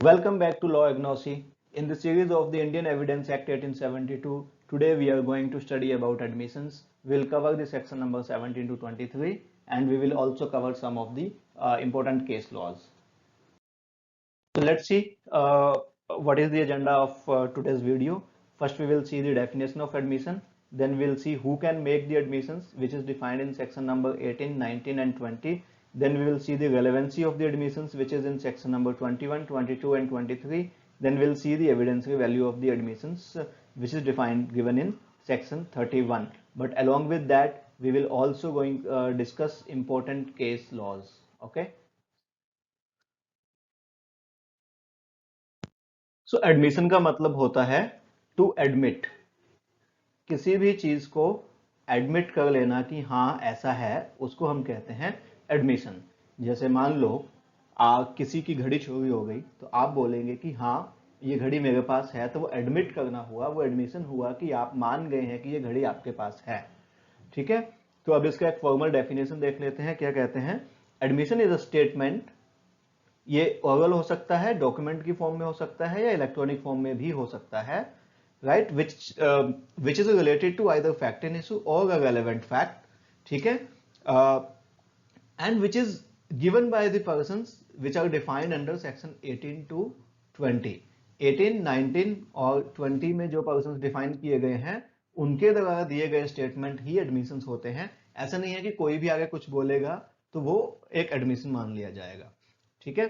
Welcome back to Law Agnosy. In the series of the Indian Evidence Act 1872, today we are going to study about admissions. We'll cover the section number 17 to 23 and we will also cover some of the important case laws. So let's see what is the agenda of today's video. First we will see the definition of admission. Then we'll see who can make the admissions, which is defined in section number 18, 19 and 20. Then we will see the relevancy of the admissions, which is in section number 21, 22 and 23. Then we'll see the evidentiary value of the admissions, which is given in section 31. But along with that, we will also discuss important case laws. Okay. So admission का मतलब होता है to admit, किसी भी चीज को admit कर लेना कि हाँ ऐसा है, उसको हम कहते हैं एडमिशन। जैसे मान लो किसी की घड़ी चोरी हो गई तो आप बोलेंगे कि हाँ ये घड़ी मेरे पास है, तो वो एडमिट करना हुआ, वो एडमिशन हुआ कि आप मान गए हैं कि ये घड़ी आपके पास है। ठीक है, तो अब इसका एक फॉर्मल डेफिनेशन देख लेते हैं। क्या कहते हैं? एडमिशन इज अ स्टेटमेंट, ये ओरल हो सकता है, डॉक्यूमेंट की फॉर्म में हो सकता है या इलेक्ट्रॉनिक फॉर्म में भी हो सकता है, right, which is related to either fact in issue और अ रेलेवेंट फैक्ट। ठीक है, and which is given by the persons which are defined under section 18 to 20। 18, 19 और 20 में जो पर्संस डिफाइन किए गए हैं उनके द्वारा दिए गए स्टेटमेंट ही एडमिशन होते हैं। ऐसा नहीं है कि कोई भी आगे कुछ बोलेगा तो वो एक एडमिशन मान लिया जाएगा। ठीक है,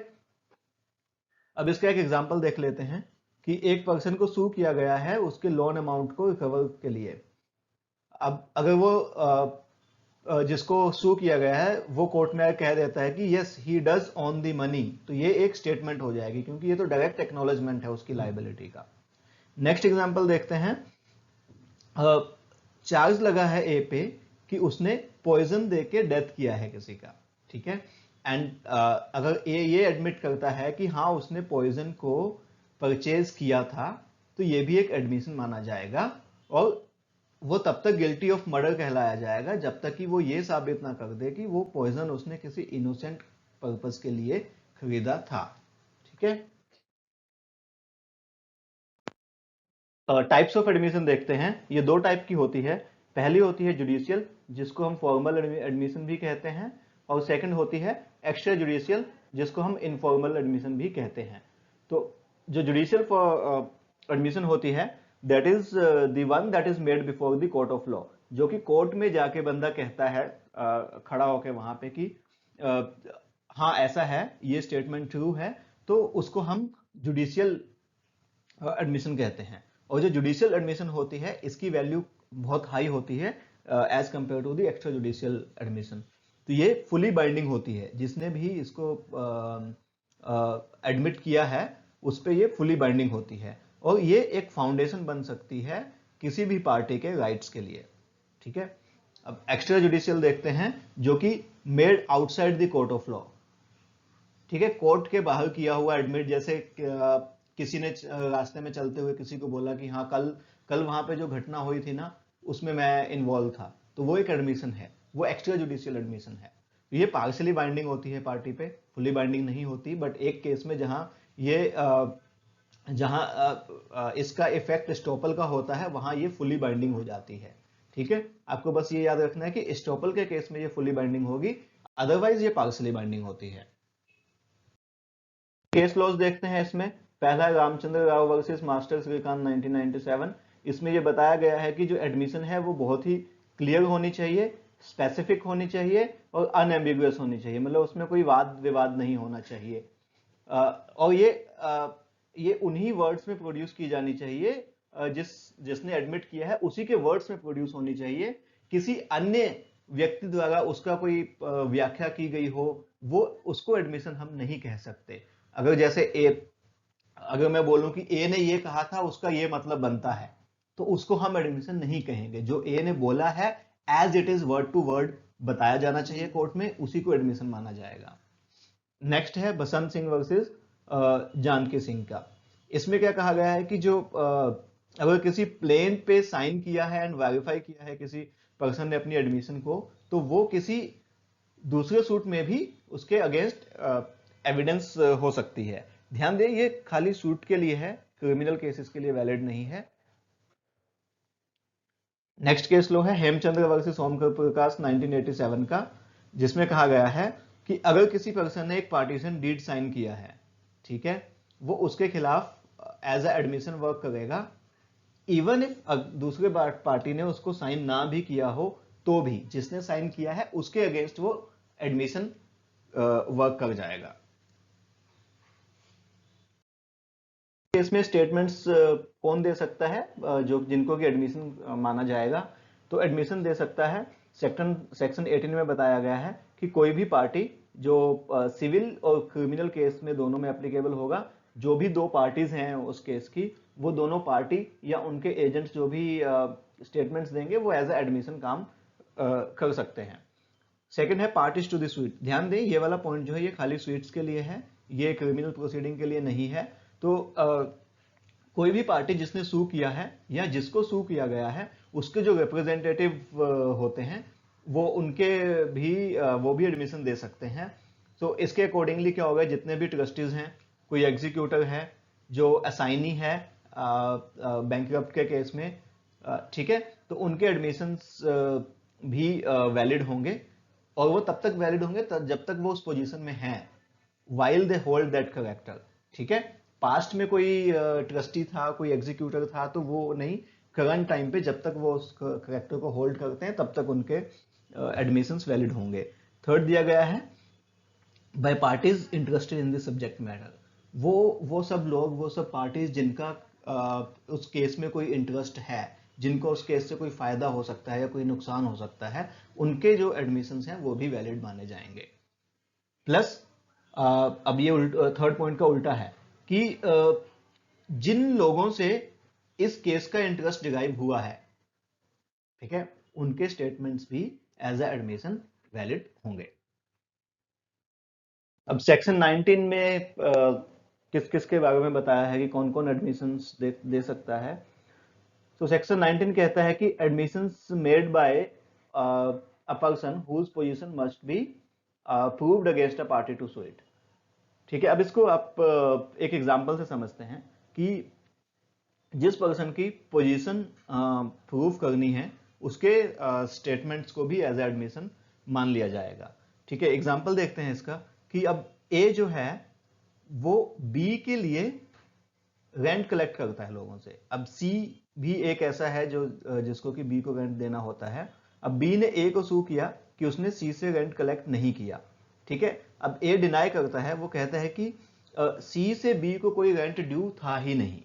अब इसका एक एग्जांपल देख लेते हैं कि एक पर्सन को सू किया गया है उसके लोन अमाउंट को रिकवर के लिए। अब अगर वो जिसको सू किया गया है वो कोर्ट में कह देता है कि yes he does on the money, तो ये एक स्टेटमेंट हो जाएगी क्योंकि ये तो डायरेक्ट एक्नॉलेजमेंट है उसकी लायबिलिटी का। नेक्स्ट एग्जांपल देखते हैं। चार्ज लगा है ए पे कि उसने पॉइजन देके डेथ किया है किसी का। ठीक है, एंड अगर ये एडमिट करता है कि हाँ उसने पॉइजन को परचेज किया था, तो ये भी एक एडमिशन माना जाएगा और वो तब तक गिल्टी ऑफ मर्डर कहलाया जाएगा जब तक कि वो ये साबित ना कर दे कि वो पॉइजन उसने किसी इनोसेंट पर्पस के लिए खरीदा था। ठीक है, टाइप्स ऑफ एडमिशन देखते हैं। ये दो टाइप की होती है। पहली होती है जुडिशियल, जिसको हम फॉर्मल एडमिशन भी कहते हैं, और सेकंड होती है एक्स्ट्रा जुडिशियल, जिसको हम इनफॉर्मल एडमिशन भी कहते हैं। तो जो जुडिशियल एडमिशन होती है, that is the one that is made before the court of law, जो कि कोर्ट में जाके बंदा कहता है खड़ा होकर वहां पे कि हाँ ऐसा है, ये स्टेटमेंट ट्रू है, तो उसको हम जुडिशियल एडमिशन कहते हैं। और जो जुडिशियल एडमिशन होती है इसकी वैल्यू बहुत हाई होती है as compare to the extra judicial admission. तो ये फुली बाइंडिंग होती है, जिसने भी इसको एडमिट किया है उस पर ये फुली बाइंडिंग होती है और ये एक फाउंडेशन बन सकती है किसी भी पार्टी के राइट्स के लिए। ठीक है, अब एक्स्ट्रा जुडिशियल देखते हैं, जो कि made outside the court of law. ठीक है, कोर्ट के बाहर किया हुआ एडमिट, जैसे किसी ने रास्ते में चलते हुए किसी को बोला कि हाँ कल कल वहां पे जो घटना हुई थी ना उसमें मैं इन्वॉल्व था, तो वो एक एडमिशन है, वो एक्स्ट्रा जुडिशियल एडमिशन है। ये पार्शियली बाइंडिंग होती है पार्टी पे, फुली बाइंडिंग नहीं होती, बट एक केस में जहां ये इसका इफेक्ट स्टॉपल का होता है वहां ये फुली बाइंडिंग हो जाती है। ठीक है, आपको बस ये याद रखना है कि स्टॉपल के केस में ये फुली बाइंडिंग होगी, अदरवाइज ये पार्शियली बाइंडिंग होती है। केस लॉज देखते हैं इसमें। पहला है रामचंद्र राव वर्सेस मास्टर श्रीकांत 1997। इसमें यह बताया गया है कि जो एडमिशन है वो बहुत ही क्लियर होनी चाहिए, स्पेसिफिक होनी चाहिए और अनएम्बिगुअस होनी चाहिए, मतलब उसमें कोई वाद विवाद नहीं होना चाहिए। और ये उन्हीं वर्ड्स में प्रोड्यूस की जानी चाहिए जिसने एडमिट किया है उसी के वर्ड्स में प्रोड्यूस होनी चाहिए। किसी अन्य व्यक्ति द्वारा उसका कोई व्याख्या की गई हो, वो उसको एडमिशन हम नहीं कह सकते। अगर जैसे अगर मैं बोलूं कि ए ने ये कहा था उसका ये मतलब बनता है, तो उसको हम एडमिशन नहीं कहेंगे। जो ए ने बोला है as it is word to word बताया जाना चाहिए कोर्ट में, उसी को एडमिशन माना जाएगा। नेक्स्ट है बसंत सिंह वर्सेस जानकी सिंह का। इसमें क्या कहा गया है कि जो अगर किसी प्लेन पे साइन किया है एंड वेरीफाई किया है किसी पर्सन ने अपनी एडमिशन को, तो वो किसी दूसरे सूट में भी उसके अगेंस्ट एविडेंस हो सकती है। ध्यान दें ये खाली सूट के लिए है, क्रिमिनल केसेस के लिए वैलिड नहीं है। नेक्स्ट केस लो है हेमचंद्र वर्सेस ओम प्रकाश 1987 का, जिसमें कहा गया है कि अगर किसी पर्सन ने एक पार्टीशन डीड साइन किया है, ठीक है, वो उसके खिलाफ एज अ एडमिशन वर्क करेगा, इवन इफ दूसरे पार्टी ने उसको साइन ना भी किया हो, तो भी जिसने साइन किया है उसके अगेंस्ट वो एडमिशन वर्क कर जाएगा। केस में स्टेटमेंट्स कौन दे सकता है, जो जिनको कि एडमिशन माना जाएगा? तो एडमिशन दे सकता है, सेक्शन 18 में बताया गया है कि कोई भी पार्टी जो सिविल और क्रिमिनल केस में दोनों में एप्लीकेबल होगा, जो भी दो पार्टीज हैं उस केस की, वो दोनों पार्टी या उनके एजेंट्स जो भी स्टेटमेंट्स देंगे वो एज ए एडमिशन काम कर सकते हैं। सेकंड है पार्टीज टू द सूट। ध्यान दें ये वाला पॉइंट जो है ये खाली स्वीट्स के लिए है, ये क्रिमिनल प्रोसीडिंग के लिए नहीं है। तो कोई भी पार्टी जिसने सू किया है या जिसको सू किया गया है, उसके जो रिप्रेजेंटेटिव होते हैं वो उनके भी वो भी एडमिशन दे सकते हैं। तो इसके अकॉर्डिंगली क्या होगा, जितने भी ट्रस्टीज हैं, कोई एग्जीक्यूटर है, जो असाइनी है बैंकक्रप्ट के केस में, ठीक है, तो उनके एडमिशंस भी वैलिड होंगे, और वो तब तक वैलिड होंगे जब तक वो उस पोजीशन में हैं, while they hold that character. ठीक है, पास्ट में कोई ट्रस्टी था, कोई एग्जीक्यूटर था, तो वो नहीं, करंट टाइम पे जब तक वो उस करेक्टर को होल्ड करते हैं तब तक उनके एडमिशंस वैलिड होंगे। थर्ड दिया गया है by parties interested in the subject matter. वो सब लोग, वो सब पार्टीज जिनका उस केस में कोई इंटरेस्ट है, जिनको उस केस से कोई फायदा हो सकता है या कोई नुकसान हो सकता है, उनके जो एडमिशंस हैं वो भी वैलिड माने जाएंगे। प्लस अब ये थर्ड पॉइंट का उल्टा है कि जिन लोगों से इस केस का इंटरेस्ट डिराइव हुआ है, ठीक है, उनके स्टेटमेंट्स भी एज अ एडमिशन वैलिड होंगे। अब सेक्शन 19 में किस किस के बारे में बताया है कि कौन कौन एडमिशंस दे सकता है। तो सेक्शन 19 कहता है कि admissions made by a person whose position must be proved against a party to suit. ठीक है, अब इसको आप एक एग्जांपल से समझते हैं कि जिस पर्सन की पोजीशन प्रूव करनी है, उसके स्टेटमेंट्स को भी एज एडमिशन मान लिया जाएगा। ठीक है, एग्जांपल देखते हैं इसका कि अब ए जो है वो बी के लिए रेंट कलेक्ट करता है लोगों से। अब सी भी एक ऐसा है जो जिसको कि बी को रेंट देना होता है। अब बी ने ए को सू किया कि उसने सी से रेंट कलेक्ट नहीं किया। ठीक है, अब ए डिनाई करता है, वो कहता है कि सी से बी को कोई रेंट ड्यू था ही नहीं।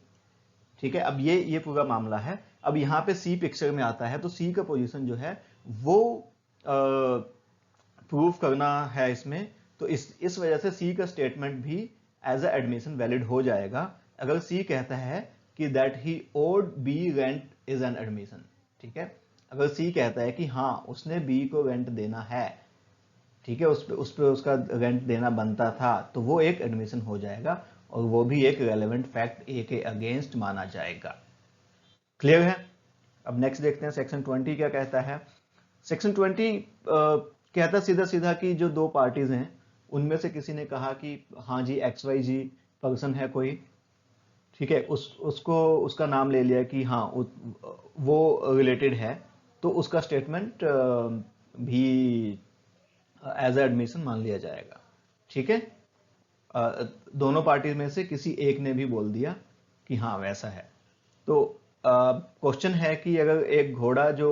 ठीक है, अब ये पूरा मामला है। अब यहां पे सी पिक्चर में आता है, तो सी का पोजीशन जो है वो प्रूव करना है इसमें। तो इस वजह से सी का स्टेटमेंट भी एज अ एडमिशन वैलिड हो जाएगा। अगर सी कहता है कि that he owed B rent is an admission. ठीक है, अगर सी कहता है कि हाँ उसने बी को रेंट देना है, ठीक है, उस पे उसका रेंट देना बनता था, तो वो एक एडमिशन हो जाएगा, और वो भी एक रेलेवेंट फैक्ट ए के अगेंस्ट माना जाएगा। क्लियर है? अब नेक्स्ट देखते हैं सेक्शन 20 क्या कहता है। सेक्शन 20 कहता सीधा सीधा कि जो दो पार्टीज हैं उनमें से किसी ने कहा कि हाँ जी XYZ पर्सन है कोई, ठीक है, उसको उसका नाम ले लिया कि हाँ वो रिलेटेड है, तो उसका स्टेटमेंट भी एज ए एडमिशन मान लिया जाएगा। ठीक है, दोनों पार्टी में से किसी एक ने भी बोल दिया कि हाँ वैसा है। तो क्वेश्चन है कि अगर एक घोड़ा जो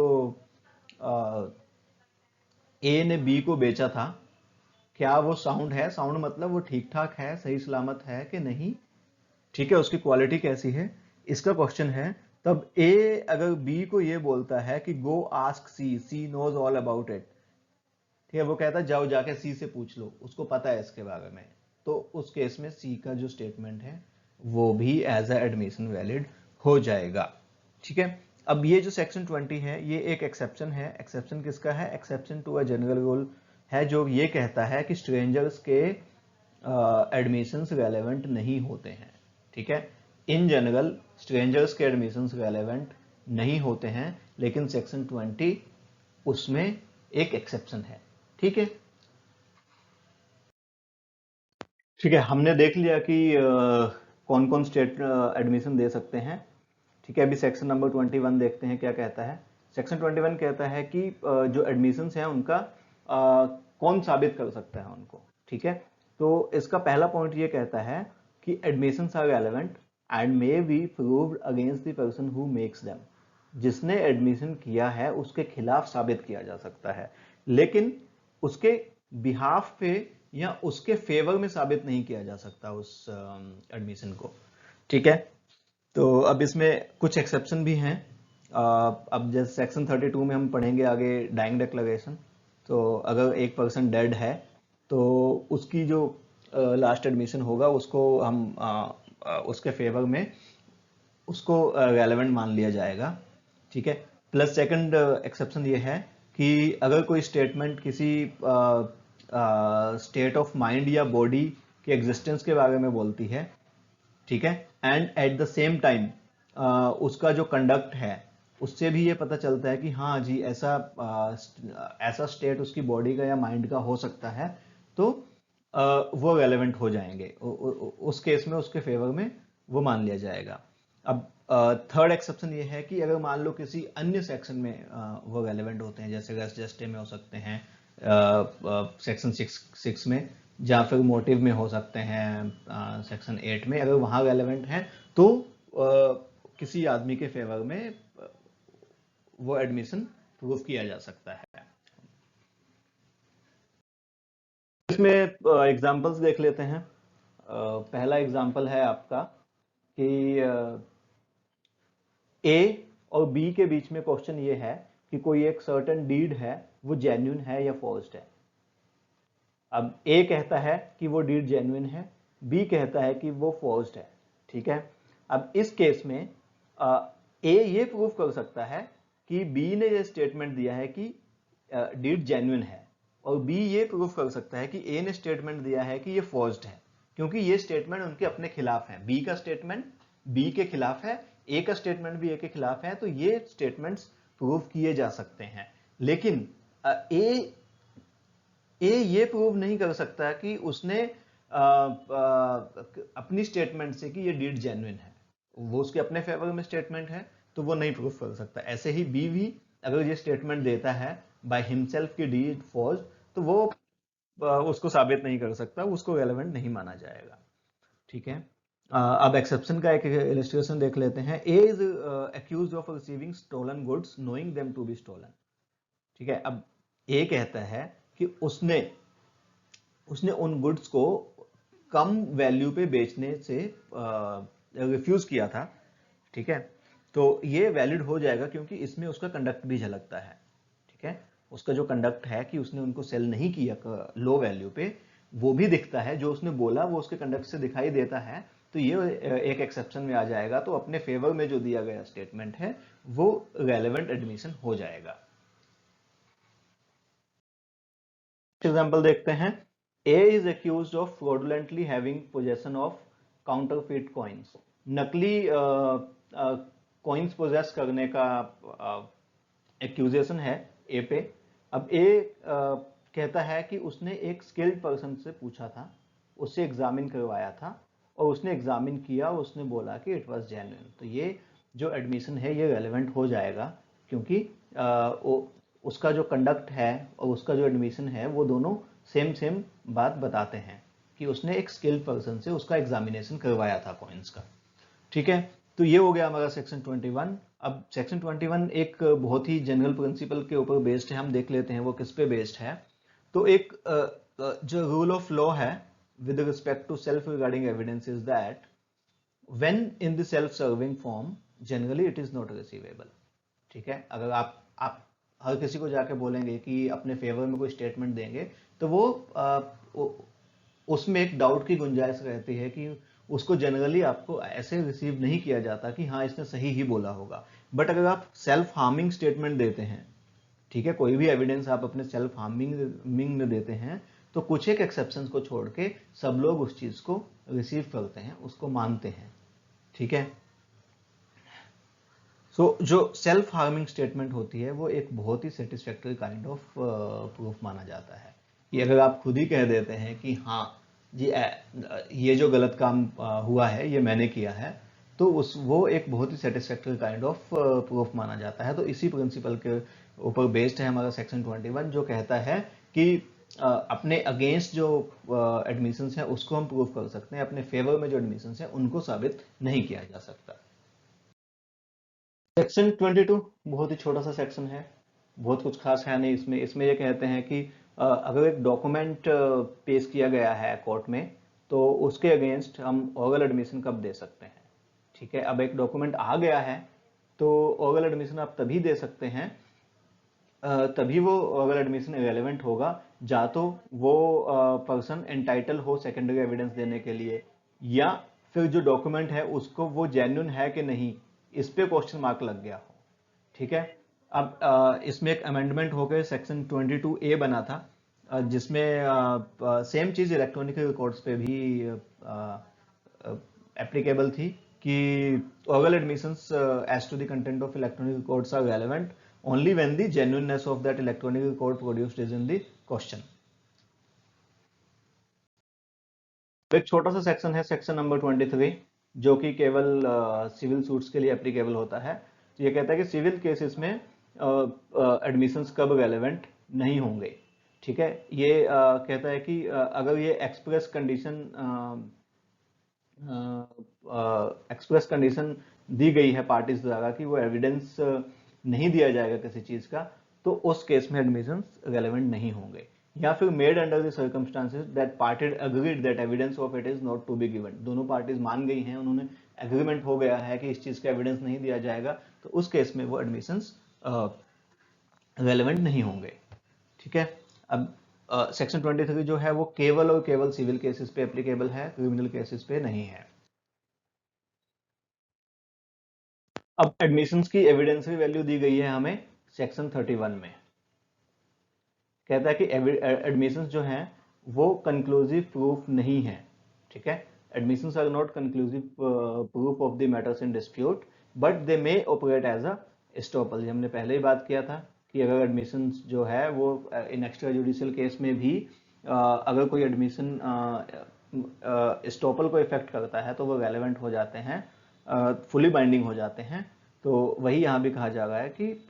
ए ने बी को बेचा था, क्या वो साउंड है? साउंड मतलब वो ठीक ठाक है, सही सलामत है कि नहीं, ठीक है, उसकी क्वालिटी कैसी है, इसका क्वेश्चन है। तब ए अगर बी को ये बोलता है कि go ask C, C knows all about it, ठीक है, वो कहता है जाओ जाके सी से पूछ लो, उसको पता है इसके बारे में, तो उस केस में सी का जो स्टेटमेंट है वो भी एज अ एडमिशन वैलिड हो जाएगा। ठीक है, अब ये जो सेक्शन 20 है ये एक एक्सेप्शन है। एक्सेप्शन किसका है? Exception to a general rule है, जो ये कहता है कि स्ट्रेंजर्स के एडमिशंस रेलेवेंट नहीं होते हैं। ठीक है, इन जनरल स्ट्रेंजर्स के एडमिशंस रेलेवेंट नहीं होते हैं, लेकिन सेक्शन 20 उसमें एक एक्सेप्शन है। ठीक है, ठीक है, हमने देख लिया कि कौन कौन स्टेट एडमिशन दे सकते हैं। ठीक है, अभी सेक्शन नंबर 21 देखते हैं क्या कहता है। सेक्शन 21 कहता है कि जो एडमिशन्स हैं उनका कौन साबित कर सकता है उनको। ठीक है, तो इसका पहला पॉइंट ये कहता है कि admissions are relevant and may be proved against the person who makes them. जिसने एडमिशन किया है उसके खिलाफ साबित किया जा सकता है, लेकिन उसके बिहाफ पे या उसके फेवर में साबित नहीं किया जा सकता उस एडमिशन को। ठीक है, तो अब इसमें कुछ एक्सेप्शन भी हैं। अब जैसे सेक्शन 32 में हम पढ़ेंगे आगे डाइंग डिक्लेरेशन। तो अगर एक पर्सन डेड है तो उसकी जो लास्ट एडमिशन होगा उसको हम उसके फेवर में उसको रेलेवेंट मान लिया जाएगा। ठीक है, प्लस सेकंड एक्सेप्शन ये है कि अगर कोई स्टेटमेंट किसी स्टेट ऑफ माइंड या बॉडी के एग्जिस्टेंस के बारे में बोलती है, ठीक है, and at the same time उसका जो कंडक्ट है उससे भी ये पता चलता है कि हाँ जी ऐसा स्टेट उसकी बॉडी का या माइंड का हो सकता है, तो वो रेलेवेंट हो जाएंगे। उस केस में उसके फेवर में वो मान लिया जाएगा। अब थर्ड एक्सेप्शन ये है कि अगर मान लो किसी अन्य सेक्शन में वो रेलेवेंट होते हैं, जैसे रेस्ट जस्टे में हो सकते हैं, सेक्शन 6 में, या फिर मोटिव में हो सकते हैं सेक्शन 8 में, अगर वहाँ रेलेवेंट है तो किसी आदमी के फेवर में वो एडमिशन प्रूव किया जा सकता है। इसमें एग्जांपल्स देख लेते हैं। पहला एग्जांपल है आपका कि ए और बी के बीच में क्वेश्चन ये है कि कोई एक सर्टेन डीड है वो जेन्युइन है या फॉर्स्ड है। अब ए कहता है कि वो डीड जेन्युइन है, बी कहता है कि वो फॉर्स्ड है। ठीक है, अब इस केस में ए ये प्रूव कर सकता है कि बी ने ये स्टेटमेंट दिया है कि डीड जेन्युइन है, और बी ये प्रूव कर सकता है कि ए ने स्टेटमेंट दिया है कि ये फॉर्स्ड है, क्योंकि ये स्टेटमेंट उनके अपने खिलाफ है। बी का स्टेटमेंट बी के खिलाफ है, ए का स्टेटमेंट भी ए के खिलाफ है, तो ये स्टेटमेंट्स प्रूव किए जा सकते हैं। लेकिन ए ये प्रूव नहीं कर सकता कि उसने अपनी स्टेटमेंट से कि ये डीड जेन्युइन है, वो उसके अपने फेवर में स्टेटमेंट है तो वो नहीं प्रूव कर सकता। ऐसे ही बी भी अगर ये स्टेटमेंट देता है बाय हिमसेल्फ की डीड फॉर्ज, तो वो उसको साबित नहीं कर सकता, उसको रेलेवेंट नहीं माना जाएगा। ठीक है, अब एक्सेप्शन का एक इलस्ट्रेशन देख लेते हैं। A is accused of receiving stolen goods knowing them to be stolen. ठीक है, अब ए कहता है कि उसने उन गुड्स को कम वैल्यू पे बेचने से रिफ्यूज किया था। ठीक है, तो ये वैलिड हो जाएगा क्योंकि इसमें उसका कंडक्ट भी झलकता है। ठीक है, उसका जो कंडक्ट है कि उसने उनको सेल नहीं किया लो वैल्यू पे, वो भी दिखता है। जो उसने बोला वो उसके कंडक्ट से दिखाई देता है, तो ये एक एक्सेप्शन में आ जाएगा। तो अपने फेवर में जो दिया गया स्टेटमेंट है वो रेलेवेंट एडमिशन हो जाएगा। एग्जाम्पल देखते हैं। A is accused of fraudulently having possession of counterfeit coins. नकली कॉइन्स पोजेस करने का एक्यूजेशन है ए पे। अब ए कहता है कि उसने एक स्किल्ड पर्सन से पूछा था, उससे एग्जामिन करवाया था, और उसने एग्जामिन किया, उसने बोला कि इट वाज जेन्युइन। तो ये जो एडमिशन है ये रेलेवेंट हो जाएगा, क्योंकि उसका जो कंडक्ट है और उसका जो एडमिशन है वो दोनों सेम सेम बात बताते हैं कि उसने एक स्किल्ड पर्सन से उसका एग्जामिनेशन करवाया था कॉइन्स का। ठीक है, तो ये हो गया हमारा सेक्शन 21। अब सेक्शन 21 एक बहुत ही जनरल प्रिंसिपल के ऊपर बेस्ड है, हम देख लेते हैं वो किस पे बेस्ड है। तो एक जो रूल ऑफ लॉ है with respect to self regarding evidence is that when in the self serving form generally it is not receivable. ठीक है, अगर आप हर किसी को जाके बोलेंगे कि अपने फेवर में कोई स्टेटमेंट देंगे, तो उसमें एक डाउट की गुंजाइश रहती है कि उसको जनरली आपको ऐसे रिसीव नहीं किया जाता कि हाँ इसने सही ही बोला होगा। बट अगर आप सेल्फ हार्मिंग स्टेटमेंट देते हैं, ठीक है, कोई भी एविडेंस आप अपने सेल्फ हार्मिंग में देते हैं, तो कुछ एक एक्सेप्शंस को छोड़ के सब लोग उस चीज को रिसीव करते हैं, उसको मानते हैं। ठीक है, जो सेल्फ हार्मिंग स्टेटमेंट होती है वो एक बहुत ही सेटिस्फैक्टरी काइंड ऑफ प्रूफ माना जाता है कि अगर आप खुद ही कह देते हैं कि हाँ जी ये जो गलत काम हुआ है ये मैंने किया है, तो उस वो एक बहुत ही सेटिस्फैक्टरी काइंड ऑफ प्रूफ माना जाता है। तो इसी प्रिंसिपल के ऊपर बेस्ड है हमारा सेक्शन 21, जो कहता है कि अपने अगेंस्ट जो एडमिशंस हैं उसको हम प्रूफ कर सकते हैं, अपने फेवर में जो एडमिशंस हैं उनको साबित नहीं किया जा सकता। सेक्शन 22 बहुत ही छोटा सा सेक्शन है, बहुत कुछ खास है नहीं इसमें। इसमें ये कहते हैं कि अगर एक डॉक्यूमेंट पेश किया गया है कोर्ट में, तो उसके अगेंस्ट हम ओरल एडमिशन कब दे सकते हैं। ठीक है, अब एक डॉक्यूमेंट आ गया है तो ओरल एडमिशन आप तभी दे सकते हैं, तभी वो ओरल एडमिशन इरेलीवेंट होगा, या तो वो पर्सन एंटाइटल हो सेकेंडरी एविडेंस देने के लिए, या फिर जो डॉक्यूमेंट है उसको वो जेन्युइन है कि नहीं, इस पे क्वेश्चन मार्क लग गया हो। ठीक है, अब इसमें एक अमेंडमेंट हो गए, सेक्शन 22A बना था, जिसमें सेम चीज इलेक्ट्रॉनिक रिकॉर्ड्स पे भी एप्लीकेबल थी कि oral admissions as to the content of electronic records are relevant only when the genuineness of that electronic record produced is in the question। एक छोटा सा सेक्शन है, सेक्शन नंबर 23, जो कि केवल सिविल सूट्स के लिए एप्लीकेबल होता है। तो ये कहता है कि सिविल केसेस में एडमिशंस कब रेलेवेंट नहीं होंगे। ठीक है, ये कहता है कि अगर ये एक्सप्रेस कंडीशन दी गई है पार्टीज द्वारा कि वो एविडेंस नहीं दिया जाएगा किसी चीज का, तो उस केस में एडमिशन रेलेवेंट नहीं होंगे। या फिर made under the circumstances that party agreed that evidence of it is not to be given, दोनों पार्टीज मान गई हैं, उन्होंने एग्रीमेंट हो गया है कि इस चीज का एविडेंस नहीं दिया जाएगा, तो उस केस में वो एडमिशन रेलेवेंट नहीं होंगे। ठीक है, अब सेक्शन 23 जो है वो केवल और केवल सिविल केसेस पे एप्लीकेबल है, क्रिमिनल केसेस पे नहीं है। अब एडमिशंस की एविडेंसरी वैल्यू दी गई है हमें सेक्शन 31 में। कहता है कि एडमिशंस जो हैं वो कंक्लूसिव प्रूफ नहीं है। ठीक है, admissions are not conclusive proof of the matters in dispute, but they may operate as a estoppel. ये हमने पहले ही बात किया था कि अगर एडमिशंस जो है वो इन एक्स्ट्रा जुडिशियल केस में भी अगर कोई एडमिशन एस्टॉपल को इफेक्ट करता है तो वो रेलेवेंट हो जाते हैं, फुली बाइंडिंग हो जाते हैं। तो वही यहाँ भी कहा जा रहा है कि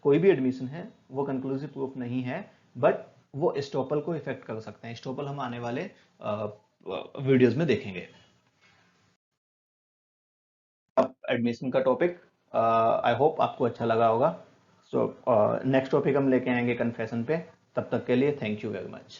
कोई भी एडमिशन है वो कंक्लूसिव प्रूफ नहीं है, बट वो एस्टॉपल को इफेक्ट कर सकते हैं। एस्टॉपल हम आने वाले वीडियोस में देखेंगे। अब एडमिशन का टॉपिक आई होप आपको अच्छा लगा होगा। सो नेक्स्ट टॉपिक हम लेके आएंगे कन्फेशन पे। तब तक के लिए थैंक यू वेरी मच।